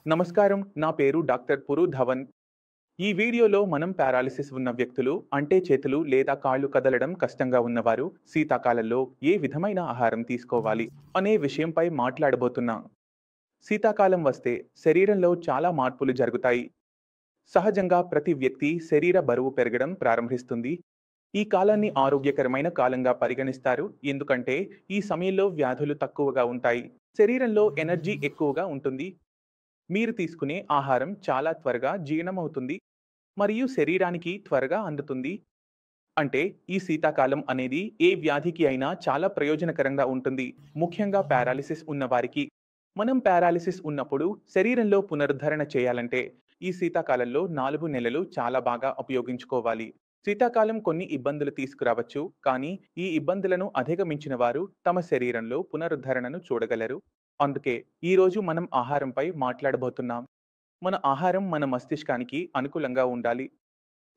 నమస్కారం. నా పేరు డాక్టర్ పురు ధవన్. ఈ వీడియోలో మనం పారాలిసిస్ ఉన్న వ్యక్తులు, అంటే చేతులు లేదా కాళ్ళు కదలడం కష్టంగా ఉన్నవారు శీతాకాలంలో ఏ విధమైన ఆహారం తీసుకోవాలి అనే విషయంపై మాట్లాడబోతున్నాం. శీతాకాలం వస్తే శరీరంలో చాలా మార్పులు జరుగుతాయి. సహజంగా ప్రతి వ్యక్తి శరీర బరువు పెరగడం ప్రారంభిస్తుంది. ఈ కాలాన్ని ఆరోగ్యకరమైన కాలంగా పరిగణిస్తారు. ఎందుకంటే ఈ సమయంలో వ్యాధులు తక్కువగా ఉంటాయి. శరీరంలో ఎనర్జీ ఎక్కువగా ఉంటుంది. మీరు తీసుకునే ఆహారం చాలా త్వరగా జీర్ణమవుతుంది మరియు శరీరానికి త్వరగా అందుతుంది. అంటే ఈ శీతాకాలం అనేది ఏ వ్యాధికి అయినా చాలా ప్రయోజనకరంగా ఉంటుంది. ముఖ్యంగా పారాలిసిస్ ఉన్నవారికి. మనం పారాలిసిస్ ఉన్నప్పుడు శరీరంలో పునరుద్ధరణ చేయాలంటే ఈ శీతాకాలంలో 4 నెలలు చాలా బాగా ఉపయోగించుకోవాలి. శీతాకాలం కొన్ని ఇబ్బందులు తీసుకురావచ్చు, కానీ ఈ ఇబ్బందులను అధిగమించిన వారు తమ శరీరంలో పునరుద్ధరణను చూడగలరు. అందుకే ఈరోజు మనం ఆహారంపై మాట్లాడబోతున్నాం. మన ఆహారం మన మస్తిష్కానికి అనుకూలంగా ఉండాలి.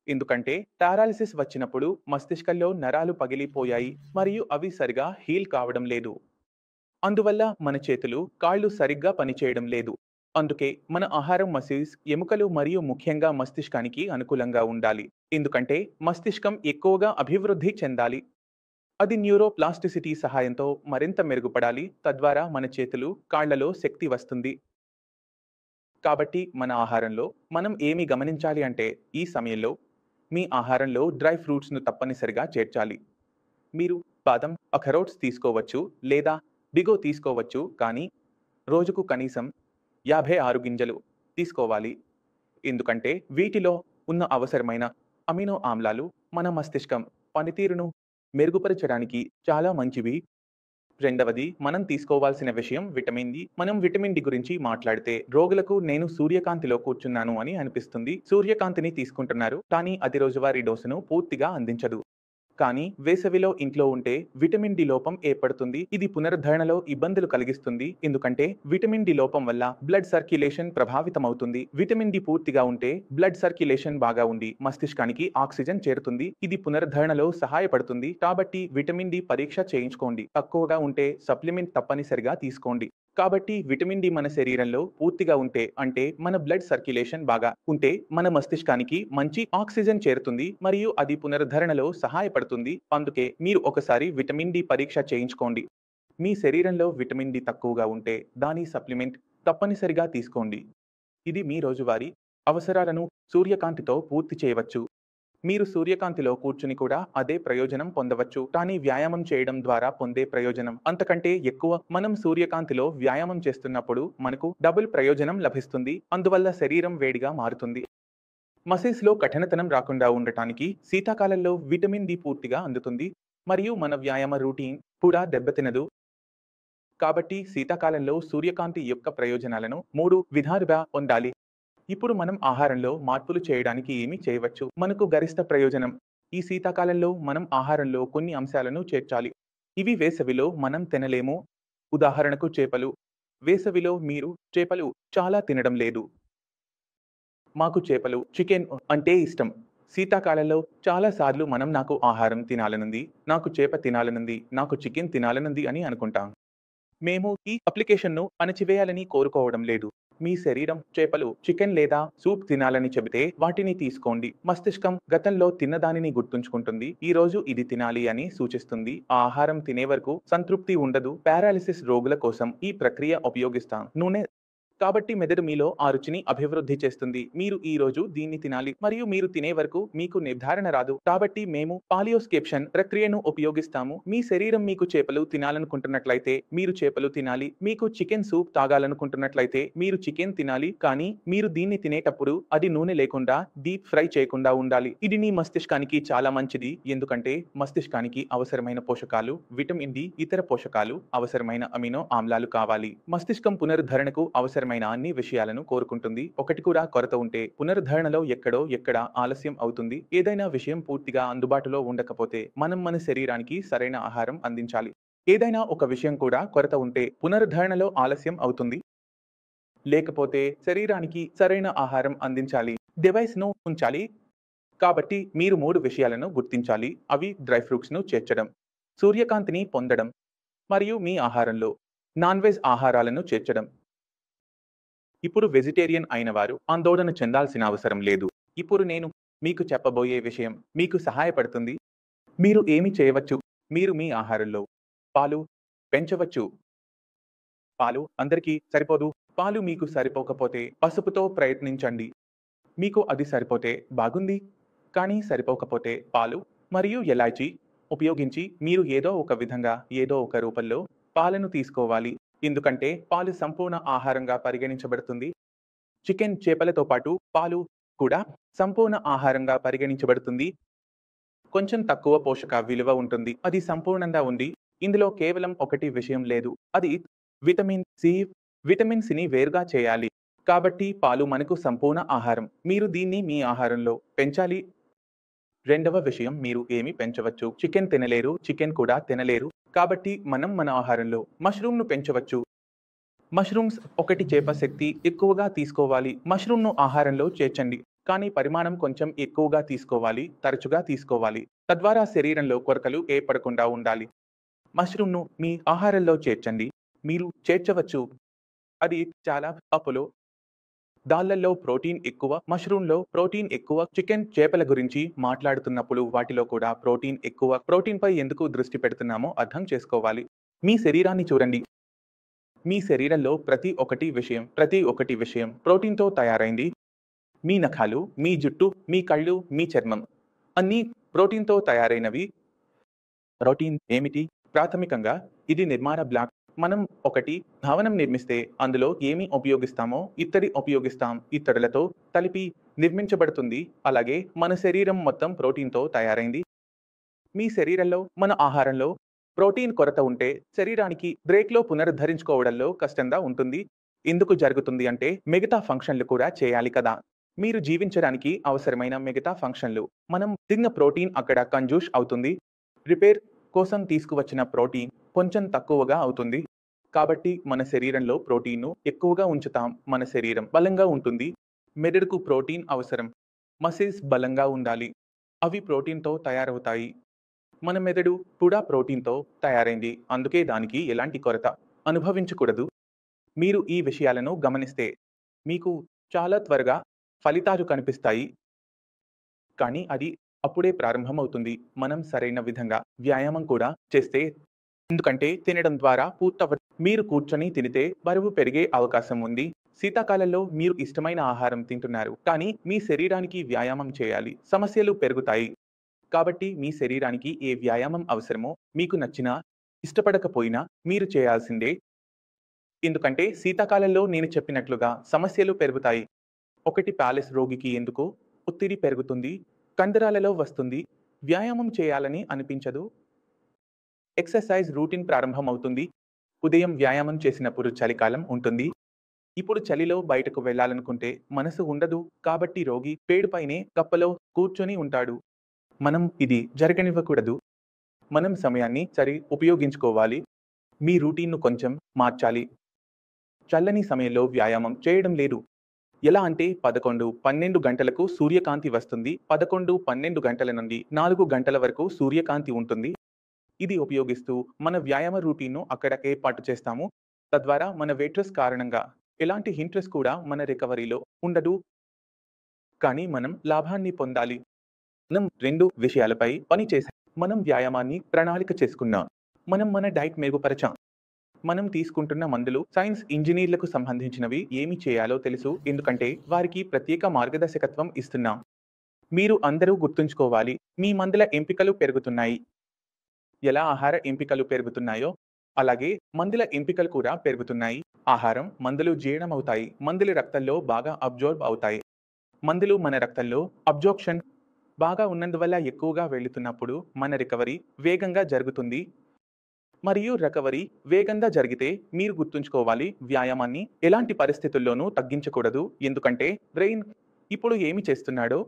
ఎందుకంటే పారాలిసిస్ వచ్చినప్పుడు మస్తిష్కంలో నరాలు పగిలిపోయాయి మరియు అవి సరిగా హీల్ కావడం లేదు. అందువల్ల మన చేతులు, కాళ్ళు సరిగ్గా పనిచేయడం లేదు. అందుకే మన ఆహారం ఎముకలు మరియు ముఖ్యంగా మస్తిష్కానికి అనుకూలంగా ఉండాలి. ఎందుకంటే మస్తిష్కం ఎక్కువగా అభివృద్ధి చెందాలి. అది న్యూరోప్లాస్టిసిటీ సహాయంతో మరింత మెరుగుపడాలి. తద్వారా మన చేతులు, కాళ్లలో శక్తి వస్తుంది. కాబట్టి మన ఆహారంలో మనం ఏమి గమనించాలి అంటే ఈ సమయంలో మీ ఆహారంలో డ్రై ఫ్రూట్స్ను తప్పనిసరిగా చేర్చాలి. మీరు బాదం, అఖరోట్స్ తీసుకోవచ్చు లేదా బిగో తీసుకోవచ్చు, కానీ రోజుకు కనీసం 56 గింజలు తీసుకోవాలి. ఎందుకంటే వీటిలో ఉన్న అవసరమైన అమినో ఆమ్లాలు మన మస్తిష్కం పనితీరును మెరుగుపరచడానికి చాలా మంచివి. రెండవది మనం తీసుకోవాల్సిన విషయం విటమిన్ డి. మనం విటమిన్ డి గురించి మాట్లాడితే రోగులకు నేను సూర్యకాంతిలో కూర్చున్నాను అని అనిపిస్తుంది. సూర్యకాంతిని తీసుకుంటున్నారు, కానీ అది రోజువారీ డోసును పూర్తిగా అందించదు. కానీ వేసవిలో ఇంట్లో ఉంటే విటమిన్ డి లోపం ఏర్పడుతుంది. ఇది పునరుద్ధరణలో ఇబ్బందులు కలిగిస్తుంది. ఎందుకంటే విటమిన్ డి లోపం వల్ల బ్లడ్ సర్క్యులేషన్ ప్రభావితమవుతుంది. విటమిన్ డి పూర్తిగా ఉంటే బ్లడ్ సర్క్యులేషన్ బాగా ఉండి మస్తిష్కానికి ఆక్సిజన్ చేరుతుంది. ఇది పునరుద్ధరణలో సహాయపడుతుంది. కాబట్టి విటమిన్ డి పరీక్ష చేయించుకోండి. తక్కువగా ఉంటే సప్లిమెంట్ తప్పనిసరిగా తీసుకోండి. కాబట్టి విటమిన్ డి మన శరీరంలో పూర్తిగా ఉంటే, అంటే మన బ్లడ్ సర్క్యులేషన్ బాగా ఉంటే మన మస్తిష్కానికి మంచి ఆక్సిజన్ చేరుతుంది మరియు అది పునరుద్ధరణలో సహాయపడుతుంది. అందుకే మీరు ఒకసారి విటమిన్ డి పరీక్ష చేయించుకోండి. మీ శరీరంలో విటమిన్ డి తక్కువగా ఉంటే దాని సప్లిమెంట్ తప్పనిసరిగా తీసుకోండి. ఇది మీ రోజువారీ అవసరాలను సూర్యకాంతితో పూర్తి చేయవచ్చు. మీరు సూర్యకాంతిలో కూర్చుని కూడా అదే ప్రయోజనం పొందవచ్చు, కానీ వ్యాయామం చేయడం ద్వారా పొందే ప్రయోజనం అంతకంటే ఎక్కువ. మనం సూర్యకాంతిలో వ్యాయామం చేస్తున్నప్పుడు మనకు డబుల్ ప్రయోజనం లభిస్తుంది. అందువల్ల శరీరం వేడిగా మారుతుంది. మసిల్స్లో కఠినతనం రాకుండా ఉండటానికి శీతాకాలంలో విటమిన్ డి పూర్తిగా అందుతుంది మరియు మన వ్యాయామ రూటీన్ కూడా దెబ్బతినదు. కాబట్టి శీతాకాలంలో సూర్యకాంతి యొక్క ప్రయోజనాలను 3 విధాలుగా పొందాలి. ఇప్పుడు మనం ఆహారంలో మార్పులు చేయడానికి ఏమి చేయవచ్చు? మనకు గరిష్ట ప్రయోజనం. ఈ శీతాకాలంలో మనం ఆహారంలో కొన్ని అంశాలను చేర్చాలి. ఇవి వేసవిలో మనం తినలేము. ఉదాహరణకు చేపలు. వేసవిలో మీరు చేపలు చాలా తినడం లేదు. మాకు చేపలు, చికెన్ అంటే ఇష్టం. శీతాకాలంలో చాలా సార్లు మనం నాకు ఆహారం తినాలనుంది, నాకు చేప తినాలనుంది, నాకు చికెన్ తినాలనుంది అని అనుకుంటాం. మేము ఈ అప్లికేషన్‌ను అణచివేయాలని కోరుకోవడం లేదు. మీ శరీరం చేపలు, చికెన్ లేదా సూప్ తినాలని చెబితే వాటిని తీసుకోండి. మస్తిష్కం గతంలో తిన్నదానిని గుర్తుంచుకుంటుంది. ఈ రోజు ఇది తినాలి అని సూచిస్తుంది. ఆ ఆహారం తినే వరకు సంతృప్తి ఉండదు. పారాలిసిస్ రోగుల కోసం ఈ ప్రక్రియ ఉపయోగిస్తాం. నూనె. కాబట్టి మెదడు మీలో ఆ రుచిని అభివృద్ధి చేస్తుంది. మీరు ఈ రోజు దీన్ని తినాలి మరియు మీరు తినే వరకు మీకు నిర్ధారణ రాదు. కాబట్టి మేము పాలియోస్కేప్షన్ ప్రక్రియను ఉపయోగిస్తాము. మీ శరీరం మీకు చేపలు తినాలనుకుంటున్నట్లయితే మీరు చేపలు తినాలి. మీకు చికెన్ సూప్ తాగాలనుకుంటున్నట్లయితే మీరు చికెన్ తినాలి. కానీ మీరు దీన్ని తినేటప్పుడు అది నూనె లేకుండా డీప్ ఫ్రై చేయకుండా ఉండాలి. ఇది మీ మస్తిష్కానికి చాలా మంచిది. ఎందుకంటే మస్తిష్కానికి అవసరమైన పోషకాలు, విటమిన్ డి, ఇతర పోషకాలు, అవసరమైన అమినో ఆమ్లాలు కావాలి. మస్తిష్కం పునరుద్ధరణకు అవసరమైన అన్ని విషయాలను కోరుకుంటుంది. ఒకటి కూడా కొరత ఉంటే పునరుద్ధరణలో ఎక్కడ ఆలస్యం అవుతుంది. ఏదైనా విషయం పూర్తిగా అందుబాటులో ఉండకపోతే మనం మన శరీరానికి సరైన ఆహారం అందించాలి. ఏదైనా ఒక విషయం కూడా కొరత ఉంటే పునరుద్ధరణలో ఆలస్యం అవుతుంది. లేకపోతే శరీరానికి సరైన ఆహారం అందించాలి. డివైస్‌ను ఉంచాలి. కాబట్టి మీరు 3 విషయాలను గుర్తించాలి. అవి డ్రై ఫ్రూట్స్‌ను చేర్చడం, సూర్యకాంతిని పొందడం మరియు మీ ఆహారంలో నాన్ వెజ్ ఆహారాలను చేర్చడం. ఇప్పుడు వెజిటేరియన్ అయిన వారు ఆందోళన చెందాల్సిన అవసరం లేదు. ఇప్పుడు నేను మీకు చెప్పబోయే విషయం మీకు సహాయపడుతుంది. మీరు ఏమి చేయవచ్చు? మీరు మీ ఆహారంలో పాలు పెంచవచ్చు. పాలు అందరికీ సరిపోదు. పాలు మీకు సరిపోకపోతే పసుపుతో ప్రయత్నించండి. మీకు అది సరిపోతే బాగుంది. కానీ సరిపోకపోతే పాలు మరియు ఎలాచీ ఉపయోగించి మీరు ఏదో ఒక విధంగా ఏదో ఒక రూపంలో పాలను తీసుకోవాలి. ఎందుకంటే పాలు సంపూర్ణ ఆహారంగా పరిగణించబడుతుంది. చికెన్, చేపలతో పాటు పాలు కూడా సంపూర్ణ ఆహారంగా పరిగణించబడుతుంది. కొంచెం తక్కువ పోషక విలువ ఉంటుంది. అది సంపూర్ణంగా ఉంది. ఇందులో కేవలం ఒకటి విషయం లేదు. అది విటమిన్ సి. విటమిన్ సిని వేరుగా చేయాలి. కాబట్టి పాలు మనకు సంపూర్ణ ఆహారం. మీరు దీన్ని మీ ఆహారంలో పెంచాలి. రెండవ విషయం మీరు ఏమి పెంచవచ్చు. చికెన్ తినలేరు, చికెన్ కూడా తినలేరు. కాబట్టి మనం మన ఆహారంలో మష్రూమ్‌ను పెంచవచ్చు. మష్రూమ్స్ ఒకటి చేప శక్తి ఎక్కువగా తీసుకోవాలి. మష్రూమ్‌ను ఆహారంలో చేర్చండి. కానీ పరిమాణం కొంచెం ఎక్కువగా తీసుకోవాలి, తరచుగా తీసుకోవాలి. తద్వారా శరీరంలో కొరతలు ఏర్పడకుండా ఉండాలి. మష్రూమ్‌ను మీ ఆహారంలో చేర్చండి. మీరు చేర్చవచ్చు. అది చాలా అప్పులో దాళ్లల్లో ప్రోటీన్ ఎక్కువ, మష్రూమ్‌లో ప్రోటీన్ ఎక్కువ. చికెన్, చేపల గురించి మాట్లాడుతున్నప్పుడు వాటిలో కూడా ప్రోటీన్ ఎక్కువ. ప్రోటీన్‌పై ఎందుకు దృష్టి పెడుతున్నామో అర్థం చేసుకోవాలి. మీ శరీరాన్ని చూడండి. మీ శరీరంలో ప్రతి ఒక్కటి విషయం ప్రోటీన్‌తో తయారైంది. మీ నఖాలు, మీ జుట్టు, మీ కళ్ళు, మీ చర్మం అన్నీ ప్రోటీన్‌తో తయారైనవి. ప్రోటీన్ ఏమిటి? ప్రాథమికంగా ఇది నిర్మాణ బ్లాక్. మనం ఒకటి భవనం నిర్మిస్తే అందులో ఏమి ఉపయోగిస్తామో ఇత్తడి ఉపయోగిస్తాం. ఇత్తడులతో కలిపి నిర్మించబడుతుంది. అలాగే మన శరీరం మొత్తం ప్రోటీన్‌తో తయారైంది. మీ శరీరంలో, మన ఆహారంలో ప్రోటీన్ కొరత ఉంటే శరీరానికి బ్రేక్‌లో పునరుద్ధరించుకోవడంలో కష్టంగా ఉంటుంది. ఎందుకు జరుగుతుంది అంటే మిగతా ఫంక్షన్లు కూడా చేయాలి కదా! మీరు జీవించడానికి అవసరమైన మిగతా ఫంక్షన్లు. మనం తిన్న ప్రోటీన్ అక్కడ కన్జ్యూమ్ అవుతుంది. రిపేర్ కోసం తీసుకువచ్చిన ప్రోటీన్ కొంచెం తక్కువగా అవుతుంది. కాబట్టి మన శరీరంలో ప్రోటీన్‌ను ఎక్కువగా ఉంచుతాం. మన శరీరం బలంగా ఉంటుంది. మెదడుకు ప్రోటీన్ అవసరం. మసిల్స్ బలంగా ఉండాలి. అవి ప్రోటీన్‌తో తయారవుతాయి. మన మెదడు కూడా ప్రోటీన్‌తో తయారైంది. అందుకే దానికి ఎలాంటి కొరత అనుభవించకూడదు. మీరు ఈ విషయాలను గమనిస్తే మీకు చాలా త్వరగా ఫలితాలు కనిపిస్తాయి. కానీ అది అప్పుడే ప్రారంభమవుతుంది. మనం సరైన విధంగా వ్యాయామం కూడా చేస్తే. ఎందుకంటే తినడం ద్వారా మీరు కూర్చొని తినితే బరువు పెరిగే అవకాశం ఉంది. శీతాకాలంలో మీరు ఇష్టమైన ఆహారం తింటున్నారు. కానీ మీ శరీరానికి వ్యాయామం చేయాలి. సమస్యలు పెరుగుతాయి. కాబట్టి మీ శరీరానికి ఏ వ్యాయామం అవసరమో మీకు నచ్చినా, ఇష్టపడకపోయినా మీరు చేయాల్సిందే. ఎందుకంటే శీతాకాలంలో నేను చెప్పినట్లుగా సమస్యలు పెరుగుతాయి. ఒకటి ప్యాలెస్ రోగికి ఎందుకు ఒత్తిడి పెరుగుతుంది, కండరాలలో వస్తుంది, వ్యాయామం చేయాలని అనిపించదు. ఎక్సర్సైజ్ రూటీన్ ప్రారంభమవుతుంది. ఉదయం వ్యాయామం చేసినప్పుడు చలికాలం ఉంటుంది. ఇప్పుడు చలిలో బయటకు వెళ్ళాలనుకుంటే మనసు ఉండదు. కాబట్టి రోగి పేడుపైనే కప్పలో కూర్చొని ఉంటాడు. మనం ఇది జరగనివ్వకూడదు. మనం సమయాన్ని ఉపయోగించుకోవాలి. మీ రూటీన్‌ను కొంచెం మార్చాలి. చల్లని సమయంలో వ్యాయామం చేయడం లేదు. ఎలా అంటే 11, 12 గంటలకు సూర్యకాంతి వస్తుంది. 11, 12 గంటల నుండి 4 గంటల వరకు సూర్యకాంతి ఉంటుంది. ఇది ఉపయోగిస్తూ మన వ్యాయామ రూటీన్‌ను అక్కడ ఏర్పాటు చేస్తాము. తద్వారా మన వెయిట్ లాస్ కారణంగా ఎలాంటి హింట్రెస్ కూడా మన రికవరీలో ఉండదు. కానీ మనం లాభాన్ని పొందాలి. మనం 2 విషయాలపై పని చేశాం. మనం వ్యాయామాన్ని ప్రణాళిక చేసుకున్నాం. మనం మన డైట్ మెరుగుపరచాం. మనం తీసుకుంటున్న మందులు సైన్స్ ఇంజనీర్లకు సంబంధించినవి. ఏమి చేయాలో తెలుసు. ఎందుకంటే వారికి ప్రత్యేక మార్గదర్శకత్వం ఇస్తున్నాం. మీరు అందరూ గుర్తుంచుకోవాలి. మీ మందుల ఎంపికలు పెరుగుతున్నాయి. ఎలా ఆహార ఎంపికలు పెరుగుతున్నాయో అలాగే మందుల ఎంపికలు కూడా పెరుగుతున్నాయి. ఆహారం, మందులు జీర్ణమవుతాయి. మందులు రక్తంలో బాగా అబ్జార్బ్ అవుతాయి. మందులు మన రక్తంలో అబ్జార్ప్షన్ బాగా ఉన్నందువల్ల ఎక్కువగా వెళుతున్నప్పుడు మన రికవరీ వేగంగా జరుగుతుంది. మరియు రికవరీ వేగంగా జరిగితే మీరు గుర్తుంచుకోవాలి, వ్యాయామాన్ని ఎలాంటి పరిస్థితుల్లోనూ తగ్గించకూడదు. ఎందుకంటే బ్రెయిన్ ఇప్పుడు ఏమి చేస్తున్నాడో,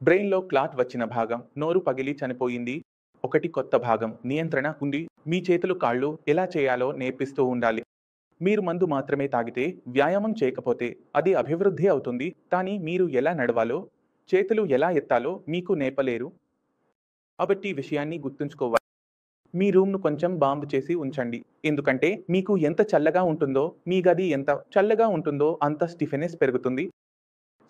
బ్రెయిన్‌లో క్లాట్ వచ్చిన భాగం నోరు పగిలి చనిపోయింది. ఒకటి కొత్త భాగం నియంత్రణ ఉంది. మీ చేతులు, కాళ్ళు ఎలా చేయాలో నేర్పిస్తూ ఉండాలి. మీరు మందు మాత్రమే తాగితే, వ్యాయామం చేయకపోతే అది అభివృద్ధి అవుతుంది. కానీ మీరు ఎలా నడవాలో, చేతులు ఎలా ఎత్తాలో మీకు నేర్పలేరు. కాబట్టి ఈ విషయాన్ని గుర్తుంచుకోవాలి. మీ రూమ్‌ను కొంచెం బాంబ్ చేసి ఉంచండి. ఎందుకంటే మీకు ఎంత చల్లగా ఉంటుందో, మీ గది ఎంత చల్లగా ఉంటుందో అంత స్టిఫెనెస్ పెరుగుతుంది.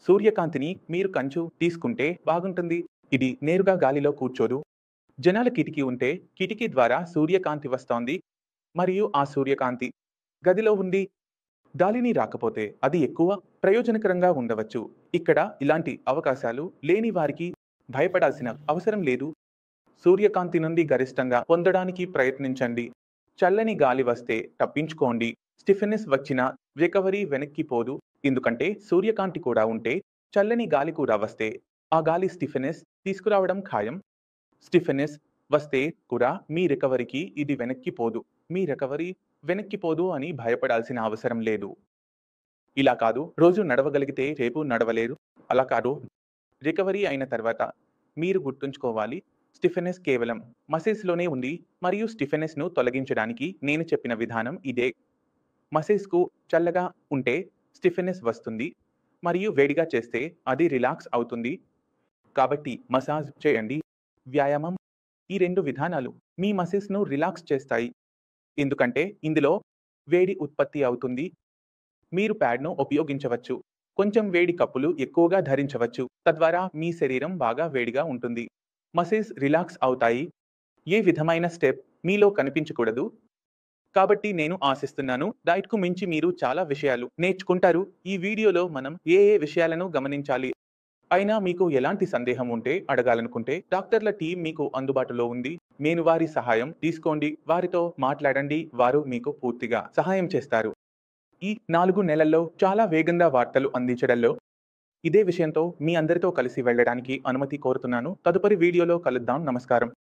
సూర్యకాంతిని మీరు కంచు తీసుకుంటే బాగుంటుంది. ఇది నేరుగా గాలిలో కూర్చోదు. జనాల కిటికీ ఉంటే కిటికీ ద్వారా సూర్యకాంతి వస్తోంది మరియు ఆ సూర్యకాంతి గదిలో ఉంది. గాలిని రాకపోతే అది ఎక్కువ ప్రయోజనకరంగా ఉండవచ్చు. ఇక్కడ ఇలాంటి అవకాశాలు లేని వారికి భయపడాల్సిన అవసరం లేదు. సూర్యకాంతి నుండి గరిష్టంగా పొందడానికి ప్రయత్నించండి. చల్లని గాలి వస్తే తప్పించుకోండి. స్టిఫెనెస్ వచ్చినా రికవరీ వెనక్కిపోదు. ఎందుకంటే సూర్యకాంతి కూడా ఉంటే చల్లని గాలి కూడా వస్తే ఆ గాలి స్టిఫెనెస్ తీసుకురావడం ఖాయం. స్టిఫెనెస్ వస్తే కూడా మీ రికవరీకి ఇది వెనక్కిపోదు. మీ రికవరీ వెనక్కిపోదు అని భయపడాల్సిన అవసరం లేదు. ఇలా కాదు, రోజు నడవగలిగితే రేపు నడవలేరు. అలా కాదు, రికవరీ అయిన తర్వాత మీరు గుర్తుంచుకోవాలి, స్టిఫెనెస్ కేవలం మసిల్స్‌లోనే ఉంది మరియు స్టిఫెనెస్‌ను తొలగించడానికి నేను చెప్పిన విధానం ఇదే. మసిల్స్‌కు చల్లగా ఉంటే స్టిఫెనెస్ వస్తుంది మరియు వేడిగా చేస్తే అది రిలాక్స్ అవుతుంది. కాబట్టి మసాజ్ చేయండి, వ్యాయామం ఈ 2 విధానాలు మీ మసిల్స్‌ను రిలాక్స్ చేస్తాయి. ఎందుకంటే ఇందులో వేడి ఉత్పత్తి అవుతుంది. మీరు ప్యాడ్‌ను ఉపయోగించవచ్చు. కొంచెం వేడి కప్పులు ఎక్కువగా ధరించవచ్చు. తద్వారా మీ శరీరం బాగా వేడిగా ఉంటుంది. మసిల్స్ రిలాక్స్ అవుతాయి. ఏ విధమైన స్టెప్ మీలో కనిపించకూడదు. కాబట్టి నేను ఆశిస్తున్నాను, డైట్‌కు మించి మీరు చాలా విషయాలు నేర్చుకుంటారు. ఈ వీడియోలో మనం ఏ విషయాలను గమనించాలి అయినా మీకు ఎలాంటి సందేహం ఉంటే అడగాలనుకుంటే డాక్టర్ల టీం మీకు అందుబాటులో ఉంది. నేను వారి సహాయం తీసుకోండి. వారితో మాట్లాడండి. వారు మీకు పూర్తిగా సహాయం చేస్తారు. ఈ 4 నెలల్లో చాలా వేగంగా వార్తలు అందించడంలో ఇదే విషయంతో మీ అందరితో కలిసి వెళ్ళడానికి అనుమతి కోరుతున్నాను. తదుపరి వీడియోలో కలుద్దాం. నమస్కారం.